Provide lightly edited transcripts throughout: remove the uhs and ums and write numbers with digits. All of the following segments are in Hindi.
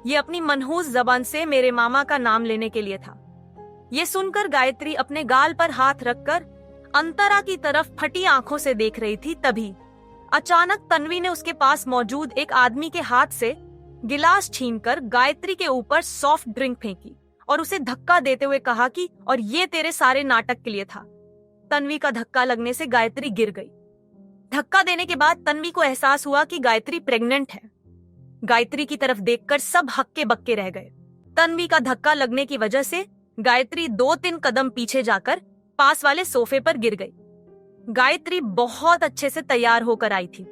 ये अपनी मनहूस जबान से मेरे मामा का नाम लेने के लिए था। ये सुनकर गायत्री अपने गाल पर हाथ रखकर अंतरा की तरफ फटी आंखों से देख रही थी। तभी अचानक तन्वी ने उसके पास मौजूद एक आदमी के हाथ से गिलास छीनकर गायत्री के ऊपर सॉफ्ट ड्रिंक फेंकी और उसे धक्का देते हुए कहा कि और ये तेरे सारे नाटक के लिए था। तन्वी का धक्का लगने से गायत्री गिर गई। धक्का देने के बाद तन्वी को एहसास हुआ कि गायत्री प्रेग्नेंट है। गायत्री की तरफ देखकर सब हक्के बक्के रह गए। तन्वी का धक्का लगने की वजह से गायत्री 2-3 कदम पीछे जाकर पास वाले सोफे पर गिर गई। गायत्री बहुत अच्छे से तैयार होकर आई थी।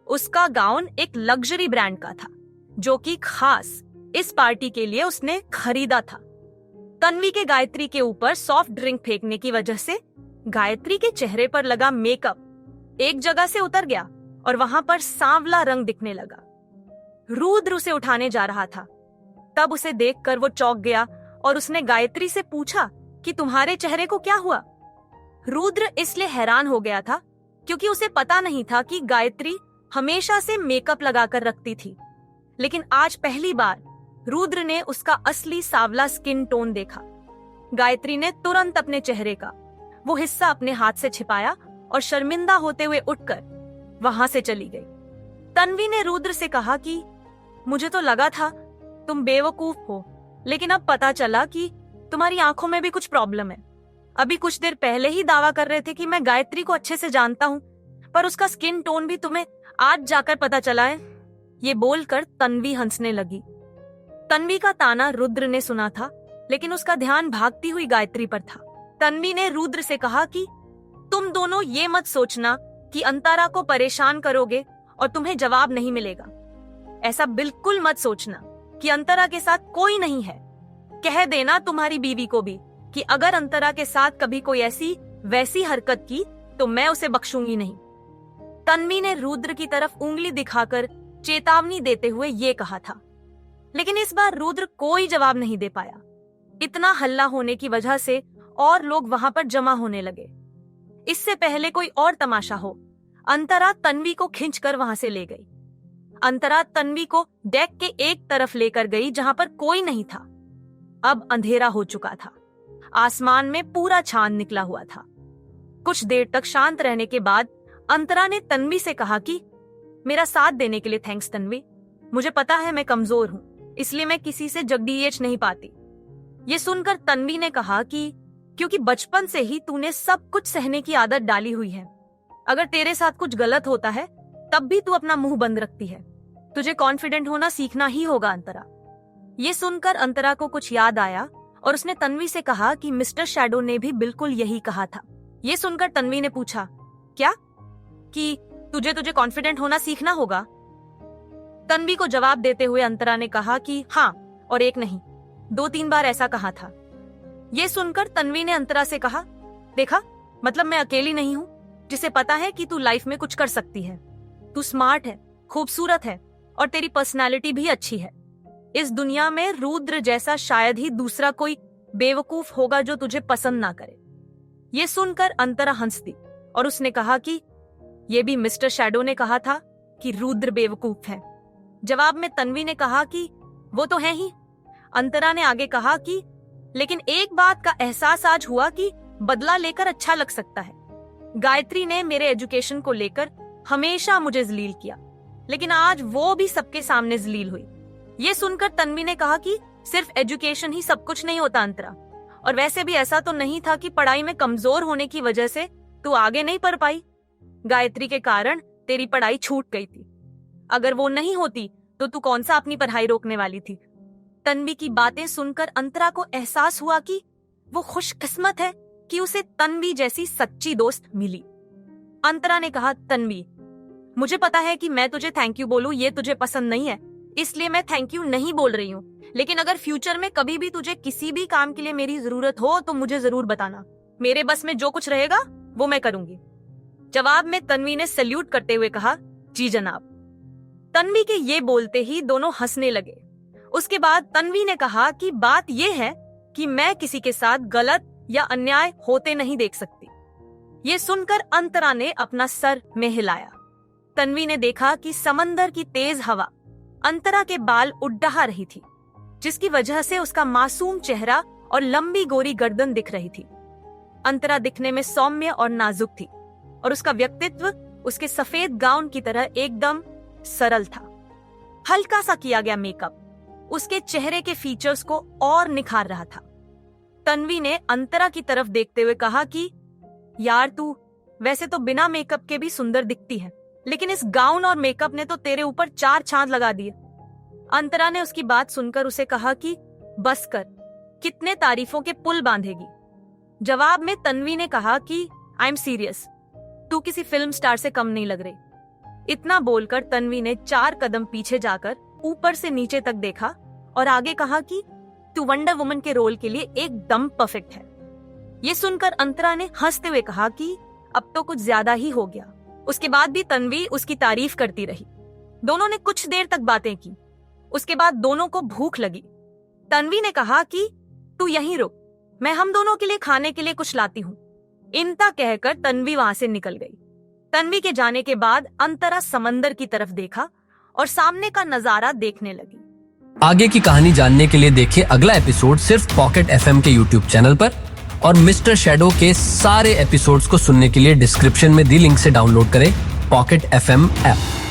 उसका गाउन एक लग्जरी ब्रांड का था, जो कि खास इस पार्टी के लिए उसने खरीदा था। तन्वी के गायत्री के ऊपर सॉफ्ट ड्रिंक फेंकने की वजह से गायत्री के चेहरे पर लगा मेकअप एक जगह से उतर गया और वहां पर सांवला रंग दिखने लगा। रुद्र उसे उठाने जा रहा था। तब उसे देखकर वो चौंक गया और उसने गायत्री से पूछा कि तुम्हारे चेहरे को क्या हुआ। रुद्र इसलिए हैरान हो गया था क्योंकि उसे पता नहीं था कि गायत्री हमेशा से मेकअप लगाकर रखती थी, लेकिन आज पहली बार रुद्र ने उसका असली सांवला स्किन टोन देखा। गायत्री ने तुरंत अपने चेहरे का वो हिस्सा अपने हाथ से छिपाया और शर्मिंदा होते हुए उठकर वहां से चली गई। तन्वी ने रुद्र से कहा कि मुझे तो लगा था तुम बेवकूफ हो, लेकिन अब पता चला कि तुम्हारी आंखों में भी कुछ प्रॉब्लम है। अभी कुछ देर पहले ही दावा कर रहे थे कि मैं गायत्री को अच्छे से जानता हूँ, पर उसका स्किन टोन भी तुम्हें आज जाकर पता चला है। ये बोलकर तन्वी हंसने लगी। तन्वी का ताना रुद्र ने सुना था, लेकिन उसका ध्यान भागती हुई गायत्री पर था। तन्वी ने रुद्र से कहा कि तुम दोनों ये मत सोचना कि अंतरा को परेशान करोगे और तुम्हें जवाब नहीं मिलेगा। ऐसा बिल्कुल मत सोचना कि अंतरा के साथ कोई नहीं है। कह देना तुम्हारी बीवी को भी कि अगर अंतरा के साथ कभी कोई ऐसी वैसी हरकत की तो मैं उसे बख्शूंगी नहीं। तन्वी ने रुद्र की तरफ उंगली दिखाकर चेतावनी देते हुए ये कहा था, लेकिन इस बार रुद्र कोई जवाब नहीं दे पाया। इतना हल्ला होने की वजह से और लोग वहां पर जमा होने लगे। इससे पहले कोई और तमाशा हो, अंतरा तन्वी को खींचकर वहां से ले गई। अंतरा तन्वी को डेक के एक तरफ लेकर गई जहां पर कोई नहीं था। अब अंधेरा हो चुका था। आसमान में पूरा चांद निकला हुआ था। कुछ देर तक शांत रहने के बाद अंतरा ने तन्वी से कहा कि मेरा साथ देने के लिए थैंक्स तन्वी। मुझे पता है मैं कमजोर हूँ, इसलिए मैं किसी से जगडीएच नहीं पाती। ये सुनकर तन्वी ने कहा कि क्योंकि बचपन से ही तूने सब कुछ सहने की आदत डाली हुई है। अगर तेरे साथ कुछ गलत होता है तब भी तू अपना मुंह बंद रखती है। तुझे कॉन्फिडेंट होना सीखना ही होगा अंतरा। ये सुनकर अंतरा को कुछ याद आया और उसने तन्वी से कहा कि मिस्टर शैडो ने भी बिल्कुल यही कहा था। ये सुनकर तन्वी ने पूछा, क्या? कि तुझे कॉन्फिडेंट होना सीखना होगा? तन्वी को जवाब देते हुए अंतरा ने कहा कि हाँ, और एक नहीं 2-3 बार ऐसा कहा था। ये सुनकर तन्वी ने अंतरा से कहा, देखा, मतलब मैं अकेली नहीं हूँ जिसे पता है कि तू लाइफ में कुछ कर सकती है। तू स्मार्ट है, खूबसूरत है और तेरी पर्सनालिटी भी अच्छी है। इस दुनिया में रुद्र जैसा शायद ही दूसरा कोई बेवकूफ होगा जो तुझे पसंद ना करे। ये सुनकर अंतरा हंस दी और उसने कहा कि ये भी मिस्टर शैडो ने कहा था कि रुद्र बेवकूफ है। जवाब में तन्वी ने कहा कि वो तो है ही। अंतरा ने आगे कहा कि लेकिन एक बात का एहसास आज हुआ कि बदला लेकर अच्छा लग सकता है। गायत्री ने मेरे एजुकेशन को लेकर हमेशा मुझे जलील किया, लेकिन आज वो भी सबके सामने जलील हुई। ये सुनकर तन्वी ने कहा कि सिर्फ एजुकेशन ही सब कुछ नहीं होता अंतरा, और वैसे भी ऐसा तो नहीं था कि पढ़ाई में कमजोर होने की वजह से तू आगे नहीं पढ़ पाई। गायत्री के कारण तेरी पढ़ाई छूट गई थी। अगर वो नहीं होती तो तू कौन सा अपनी पढ़ाई रोकने वाली थी। तन्वी की बातें सुनकर अंतरा को एहसास हुआ कि वो खुशकिस्मत है कि उसे तन्वी जैसी सच्ची दोस्त मिली। अंतरा ने कहा, तन्वी, मुझे पता है कि मैं तुझे थैंक यू बोलूं ये तुझे पसंद नहीं है, इसलिए मैं थैंक यू नहीं बोल रही हूँ। लेकिन अगर फ्यूचर में कभी भी तुझे किसी भी काम के लिए मेरी जरूरत हो तो मुझे जरूर बताना। मेरे बस में जो कुछ रहेगा वो मैं करूंगी। जवाब में तन्वी ने सैल्यूट करते हुए कहा, जी जनाब। तन्वी के ये बोलते ही दोनों हंसने लगे। उसके बाद तन्वी ने कहा कि बात ये है कि मैं किसी के साथ गलत या अन्याय होते नहीं देख सकती। ये सुनकर अंतरा ने अपना सर में हिलाया। तन्वी ने देखा कि समंदर की तेज हवा अंतरा के बाल उड़हा रही थी। जिसकी वजह से उसका मासूम चेहरा और लंबी गोरी गर्दन दिख रही थी। अंतरा दिखने में सौम्य और नाजुक थी और उसका व्यक्तित्व उसके सफेद गाउन की तरह एकदम सरल था। हल्का सा किया गया मेकअप उसके चेहरे के फीचर्स को और निखार रहा था। तन्वी ने अंतरा की तरफ देखते हुए कहा कि यार तू वैसे तो बिना मेकअप के भी सुंदर दिखती है, लेकिन इस गाउन और मेकअप ने तो तेरे ऊपर 4 चांद लगा दिए। अंतरा ने उसकी बात सुनकर उसे कहा कि बस कर, कितने तारीफों के पुल बांधेगी। जवाब में तन्वी ने कहा कि आई एम सीरियस, तू किसी फिल्म स्टार से कम नहीं लग रही। इतना बोलकर तन्वी ने 4 कदम पीछे जाकर ऊपर से नीचे तक देखा और आगे कहा कि तू वंडर वुमन के रोल के लिए एकदम परफेक्ट है। ये सुनकर अंतरा ने हंसते हुए कहा कि अब तो कुछ ज्यादा ही हो गया। उसके बाद भी तन्वी उसकी तारीफ करती रही। दोनों ने कुछ देर तक बातें की। उसके बाद दोनों को भूख लगी। तन्वी ने कहा कि तू यहीं रुक, मैं हम दोनों के लिए खाने के लिए कुछ लाती हूँ। इनता कहकर तन्वी वहां से निकल गई। तन्वी के जाने के बाद अंतरा समंदर की तरफ देखा और सामने का नजारा देखने लगी। आगे की कहानी जानने के लिए देखिए अगला एपिसोड सिर्फ पॉकेट एफएम के यूट्यूब चैनल पर, और मिस्टर शैडो के सारे एपिसोड्स को सुनने के लिए डिस्क्रिप्शन में दी लिंक से डाउनलोड करें पॉकेट एफएम ऐप।